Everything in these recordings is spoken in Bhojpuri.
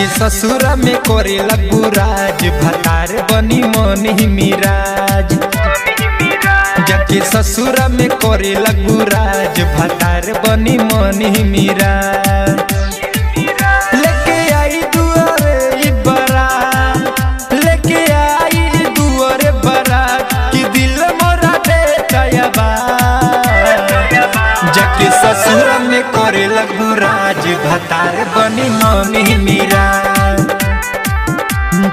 जाके ससुर में करे लगू राज भतार बनी मन ही मिराज। जाके ससुर में करे लगू राज भतार बनी मन ही मिराज। लेके आई दुआरे बारात, लेके आई दुआरे बारात कि दिल मोरा बेटयबा। जाके ससुर में करे लगू राज भतार बनी मन ही मिराज।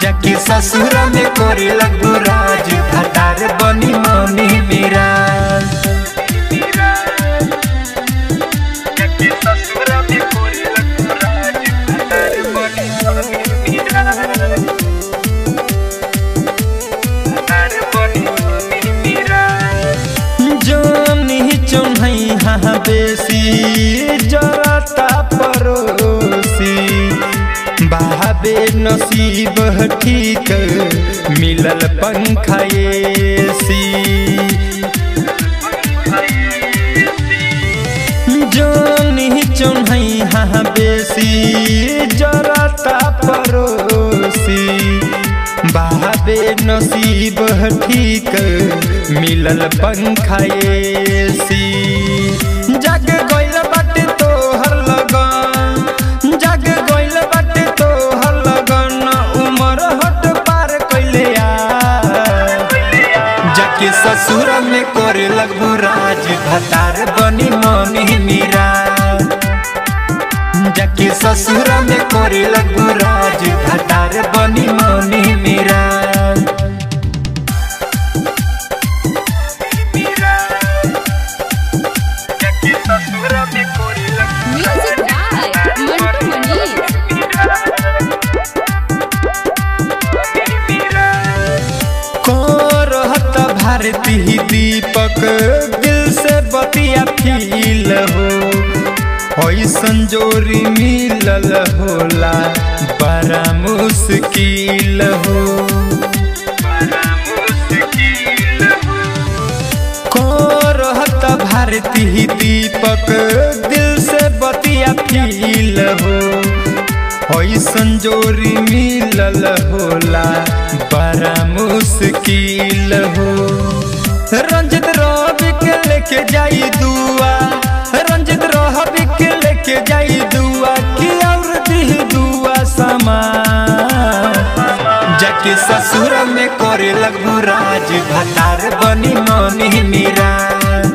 जाके ससुर में करे लगू राज भतार बनी मन ही मिराज। जाके ससुर में करे लगू राज भतार बनी मन ही मिराज। भतार बनी मन ही मिराज। जोनी चुन्हई हाँ बेसी जरता परोसी। बाबे नसीब ठीक मिलल पंखा एसी। जोनी चुन्हई हाँ बेसी जरता परोसी। बाबे नसीब ठीक मिलल पंखा एसी। जग गइल बाटे तोहर लगन, जग गइल बाटे तोहर लगन, उमर हट पार कइले आ। जाके ससुर में करे लगू राज भतार बनी मन ही मिराज। जाके ससुर में करे लगू राज भतार बनी मन ही मिराज। जाके ससुर में करे लगू म्यूजिक बाय मंटू करहत भारती दीपक दिल से बतिया फील हो। ऐसन जोरी मिलल होला बड़ा मुश्किल हो। करहत भारती दीपक दिल से बतिया फील हो। ऐसन जोरी मिलल होला बड़ा मुश्किल हो। रंजित रवि के लेके जाई दुआ, रंजित रवि के लेके जाई दुआ कि और दी दुआ समा। जाके ससुर में करे लगू राज भतार बनी मन ही मिराज।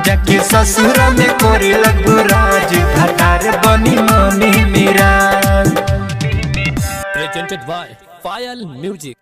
जाके ससुर में करे लगू राज भतार बनी मन ही Miraj. Presented by File Music।